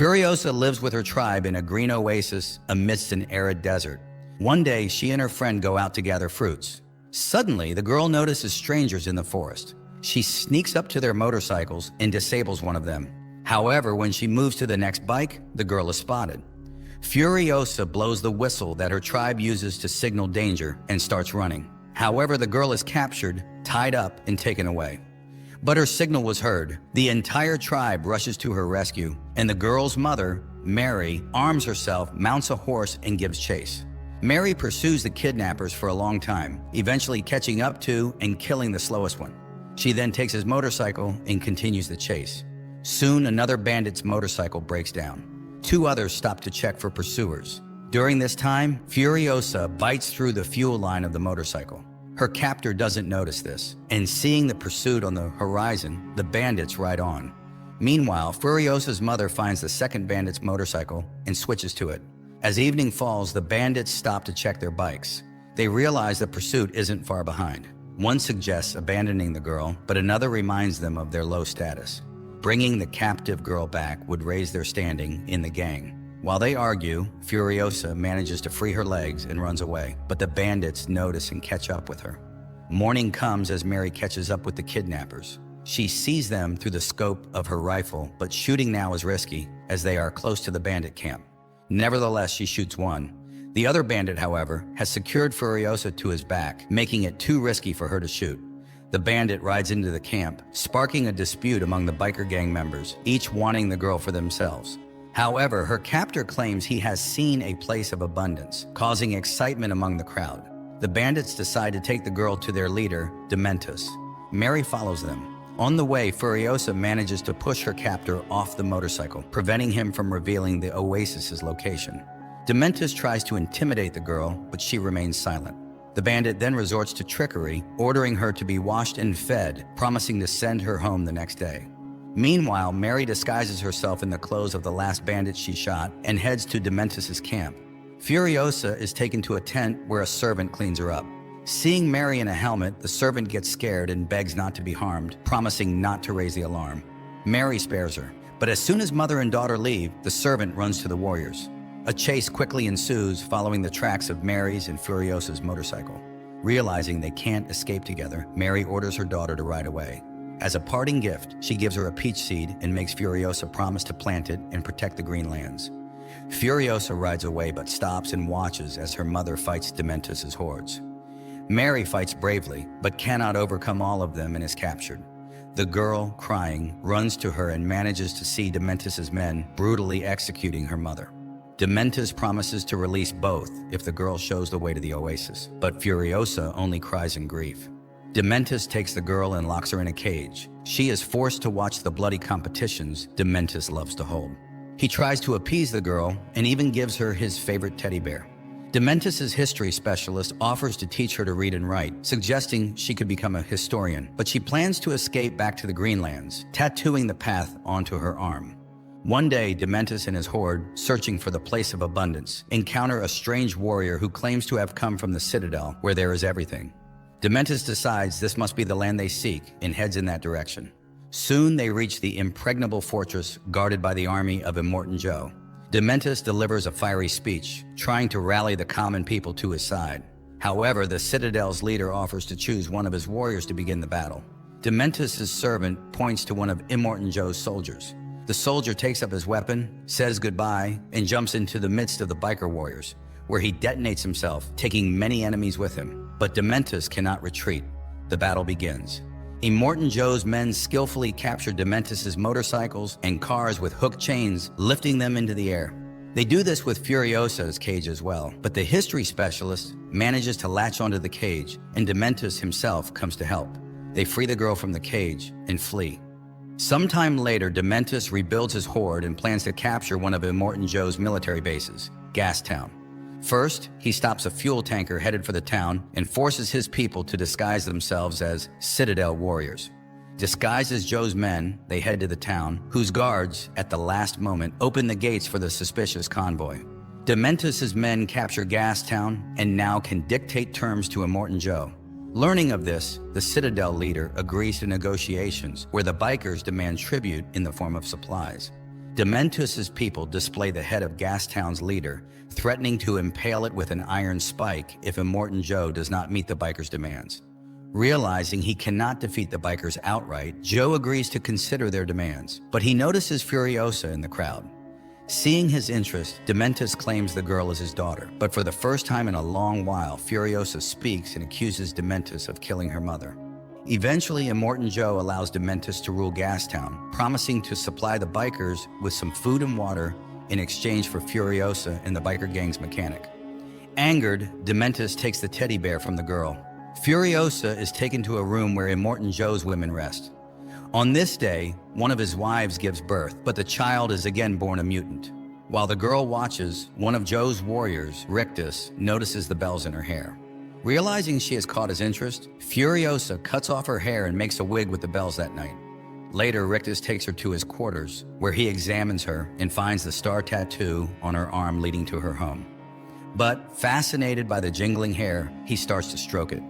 Furiosa lives with her tribe in a green oasis amidst an arid desert. One day, she and her friend go out to gather fruits. Suddenly, the girl notices strangers in the forest. She sneaks up to their motorcycles and disables one of them. However, when she moves to the next bike, the girl is spotted. Furiosa blows the whistle that her tribe uses to signal danger and starts running. However, the girl is captured, tied up, and taken away. But her signal was heard. The entire tribe rushes to her rescue, and the girl's mother, Mary, arms herself, mounts a horse, and gives chase. Mary pursues the kidnappers for a long time, eventually catching up to and killing the slowest one. She then takes his motorcycle and continues the chase. Soon, another bandit's motorcycle breaks down. Two others stop to check for pursuers. During this time, Furiosa bites through the fuel line of the motorcycle. Her captor doesn't notice this, and seeing the pursuit on the horizon, the bandits ride on. Meanwhile, Furiosa's mother finds the second bandit's motorcycle and switches to it. As evening falls, the bandits stop to check their bikes. They realize the pursuit isn't far behind. One suggests abandoning the girl, but another reminds them of their low status. Bringing the captive girl back would raise their standing in the gang. While they argue, Furiosa manages to free her legs and runs away, but the bandits notice and catch up with her. Morning comes as Mary catches up with the kidnappers. She sees them through the scope of her rifle, but shooting now is risky as they are close to the bandit camp. Nevertheless, she shoots one. The other bandit, however, has secured Furiosa to his back, making it too risky for her to shoot. The bandit rides into the camp, sparking a dispute among the biker gang members, each wanting the girl for themselves. However, her captor claims he has seen a place of abundance, causing excitement among the crowd. The bandits decide to take the girl to their leader, Dementus. Mary follows them. On the way, Furiosa manages to push her captor off the motorcycle, preventing him from revealing the oasis's location. Dementus tries to intimidate the girl, but she remains silent. The bandit then resorts to trickery, ordering her to be washed and fed, promising to send her home the next day. Meanwhile, Mary disguises herself in the clothes of the last bandit she shot and heads to Dementus's camp. Furiosa is taken to a tent where a servant cleans her up. Seeing Mary in a helmet, the servant gets scared and begs not to be harmed, promising not to raise the alarm. Mary spares her, but as soon as mother and daughter leave, the servant runs to the warriors. A chase quickly ensues, following the tracks of Mary's and Furiosa's motorcycle. Realizing they can't escape together, Mary orders her daughter to ride away. As a parting gift, she gives her a peach seed and makes Furiosa promise to plant it and protect the green lands. Furiosa rides away but stops and watches as her mother fights Dementus's hordes. Mary fights bravely, but cannot overcome all of them and is captured. The girl, crying, runs to her and manages to see Dementus's men brutally executing her mother. Dementus promises to release both if the girl shows the way to the oasis, but Furiosa only cries in grief. Dementus takes the girl and locks her in a cage. She is forced to watch the bloody competitions Dementus loves to hold. He tries to appease the girl and even gives her his favorite teddy bear. Dementus's history specialist offers to teach her to read and write, suggesting she could become a historian, but she plans to escape back to the Greenlands, tattooing the path onto her arm. One day, Dementus and his horde, searching for the place of abundance, encounter a strange warrior who claims to have come from the Citadel, where there is everything. Dementus decides this must be the land they seek and heads in that direction. Soon they reach the impregnable fortress guarded by the army of Immortan Joe. Dementus delivers a fiery speech, trying to rally the common people to his side. However, the Citadel's leader offers to choose one of his warriors to begin the battle. Dementus's servant points to one of Immortan Joe's soldiers. The soldier takes up his weapon, says goodbye, and jumps into the midst of the biker warriors, where he detonates himself, taking many enemies with him. But Dementus cannot retreat. The battle begins. Immortan Joe's men skillfully capture Dementus's motorcycles and cars with hooked chains, lifting them into the air. They do this with Furiosa's cage as well, but the history specialist manages to latch onto the cage, and Dementus himself comes to help. They free the girl from the cage and flee. Sometime later, Dementus rebuilds his horde and plans to capture one of Immortan Joe's military bases, Gastown. First, he stops a fuel tanker headed for the town and forces his people to disguise themselves as Citadel warriors. Disguised as Joe's men, they head to the town, whose guards, at the last moment, open the gates for the suspicious convoy. Dementus's men capture Gastown and now can dictate terms to Immortan Joe. Learning of this, the Citadel leader agrees to negotiations where the bikers demand tribute in the form of supplies. Dementus's people display the head of Gastown's leader, threatening to impale it with an iron spike if Immortan Joe does not meet the biker's demands. Realizing he cannot defeat the bikers outright, Joe agrees to consider their demands, but he notices Furiosa in the crowd. Seeing his interest, Dementus claims the girl is his daughter, but for the first time in a long while, Furiosa speaks and accuses Dementus of killing her mother. Eventually, Immortan Joe allows Dementus to rule Gastown, promising to supply the bikers with some food and water in exchange for Furiosa and the biker gang's mechanic. Angered, Dementus takes the teddy bear from the girl. Furiosa is taken to a room where Immortan Joe's women rest. On this day, one of his wives gives birth, but the child is again born a mutant. While the girl watches, one of Joe's warriors, Rictus, notices the bells in her hair. Realizing she has caught his interest, Furiosa cuts off her hair and makes a wig with the bells that night. Later, Rictus takes her to his quarters, where he examines her and finds the star tattoo on her arm leading to her home. But, fascinated by the jingling hair, he starts to stroke it.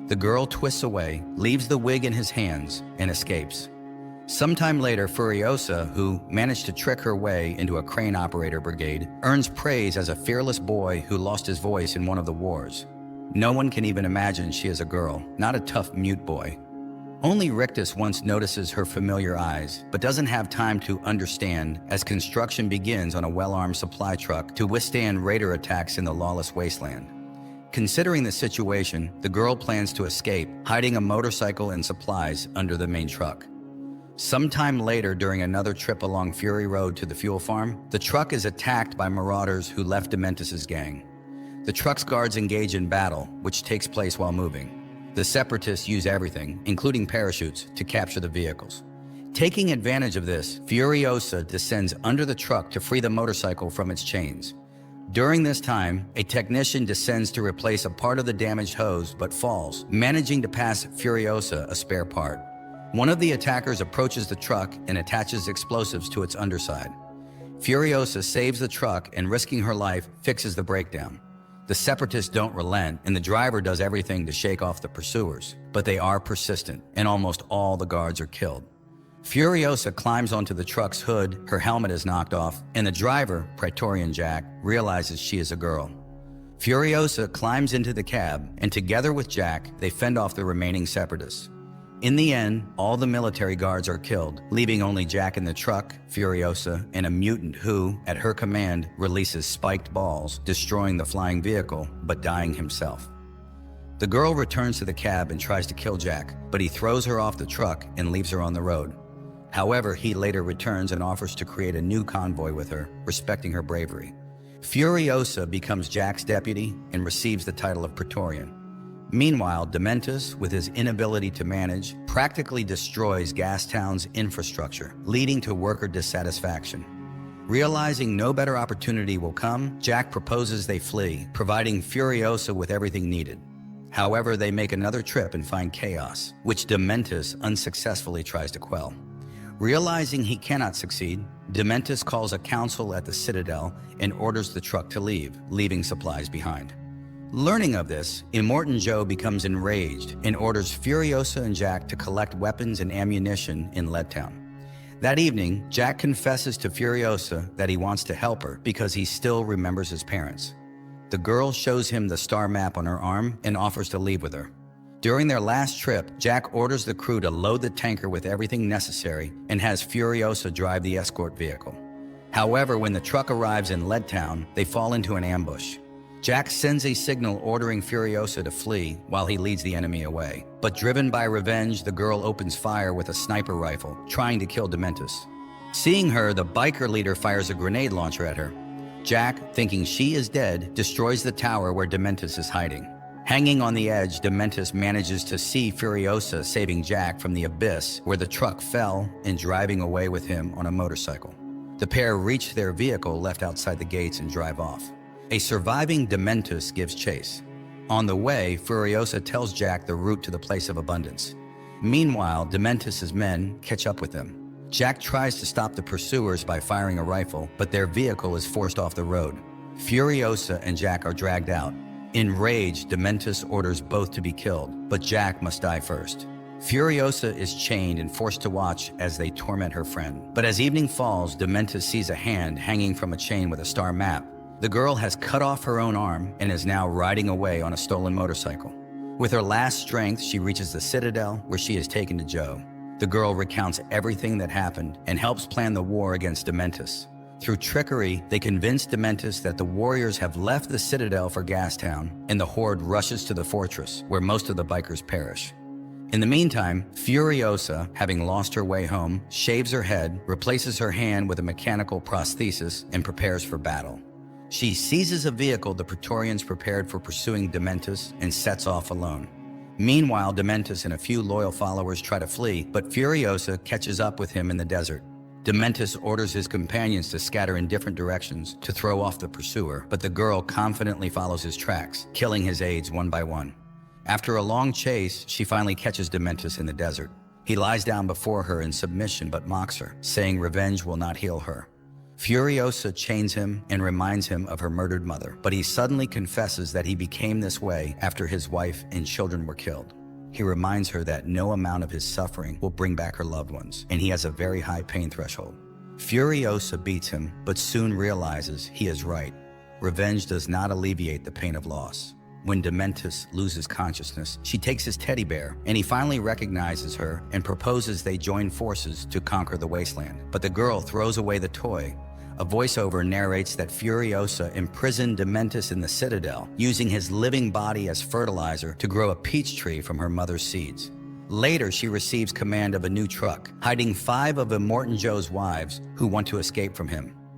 The girl twists away, leaves the wig in his hands, and escapes. Sometime later, Furiosa, who managed to trick her way into a crane operator brigade, earns praise as a fearless boy who lost his voice in one of the wars. No one can even imagine she is a girl, not a tough mute boy. Only Rictus once notices her familiar eyes, but doesn't have time to understand as construction begins on a well-armed supply truck to withstand raider attacks in the lawless wasteland. Considering the situation, the girl plans to escape, hiding a motorcycle and supplies under the main truck. Sometime later, during another trip along Fury Road to the fuel farm, the truck is attacked by marauders who left Dementus's gang. The truck's guards engage in battle, which takes place while moving. The Separatists use everything, including parachutes, to capture the vehicles. Taking advantage of this, Furiosa descends under the truck to free the motorcycle from its chains. During this time, a technician descends to replace a part of the damaged hose but falls, managing to pass Furiosa a spare part. One of the attackers approaches the truck and attaches explosives to its underside. Furiosa saves the truck and, risking her life, fixes the breakdown. The Separatists don't relent, and the driver does everything to shake off the pursuers, but they are persistent, and almost all the guards are killed. Furiosa climbs onto the truck's hood, her helmet is knocked off, and the driver, Praetorian Jack, realizes she is a girl. Furiosa climbs into the cab, and together with Jack, they fend off the remaining Separatists. In the end, all the military guards are killed, leaving only Jack in the truck, Furiosa, and a mutant who, at her command, releases spiked balls, destroying the flying vehicle, but dying himself. The girl returns to the cab and tries to kill Jack, but he throws her off the truck and leaves her on the road. However, he later returns and offers to create a new convoy with her, respecting her bravery. Furiosa becomes Jack's deputy and receives the title of Praetorian. Meanwhile, Dementus, with his inability to manage, practically destroys Gastown's infrastructure, leading to worker dissatisfaction. Realizing no better opportunity will come, Jack proposes they flee, providing Furiosa with everything needed. However, they make another trip and find chaos, which Dementus unsuccessfully tries to quell. Realizing he cannot succeed, Dementus calls a council at the Citadel and orders the truck to leave, leaving supplies behind. Learning of this, Immortan Joe becomes enraged and orders Furiosa and Jack to collect weapons and ammunition in Leadtown. That evening, Jack confesses to Furiosa that he wants to help her because he still remembers his parents. The girl shows him the star map on her arm and offers to leave with her. During their last trip, Jack orders the crew to load the tanker with everything necessary and has Furiosa drive the escort vehicle. However, when the truck arrives in Leadtown, they fall into an ambush. Jack sends a signal ordering Furiosa to flee while he leads the enemy away. But driven by revenge, the girl opens fire with a sniper rifle, trying to kill Dementus. Seeing her, the biker leader fires a grenade launcher at her. Jack, thinking she is dead, destroys the tower where Dementus is hiding. Hanging on the edge, Dementus manages to see Furiosa saving Jack from the abyss where the truck fell and driving away with him on a motorcycle. The pair reach their vehicle left outside the gates and drive off. A surviving Dementus gives chase. On the way, Furiosa tells Jack the route to the place of abundance. Meanwhile, Dementus's men catch up with them. Jack tries to stop the pursuers by firing a rifle, but their vehicle is forced off the road. Furiosa and Jack are dragged out. Enraged, Dementus orders both to be killed, but Jack must die first. Furiosa is chained and forced to watch as they torment her friend. But as evening falls, Dementus sees a hand hanging from a chain with a star map. The girl has cut off her own arm and is now riding away on a stolen motorcycle. With her last strength, she reaches the Citadel, where she is taken to Joe. The girl recounts everything that happened and helps plan the war against Dementus. Through trickery, they convince Dementus that the warriors have left the Citadel for Gastown, and the horde rushes to the fortress, where most of the bikers perish. In the meantime, Furiosa, having lost her way home, shaves her head, replaces her hand with a mechanical prosthesis, and prepares for battle. She seizes a vehicle the Praetorians prepared for pursuing Dementus and sets off alone. Meanwhile, Dementus and a few loyal followers try to flee, but Furiosa catches up with him in the desert. Dementus orders his companions to scatter in different directions to throw off the pursuer, but the girl confidently follows his tracks, killing his aides one by one. After a long chase, she finally catches Dementus in the desert. He lies down before her in submission but mocks her, saying revenge will not heal her. Furiosa chains him and reminds him of her murdered mother, but he suddenly confesses that he became this way after his wife and children were killed. He reminds her that no amount of his suffering will bring back her loved ones, and he has a very high pain threshold. Furiosa beats him, but soon realizes he is right. Revenge does not alleviate the pain of loss. When Dementus loses consciousness, she takes his teddy bear, and he finally recognizes her and proposes they join forces to conquer the wasteland. But the girl throws away the toy. A voiceover narrates that Furiosa imprisoned Dementus in the Citadel, using his living body as fertilizer to grow a peach tree from her mother's seeds. Later, she receives command of a new truck, hiding 5 of Immortan Joe's wives who want to escape from him.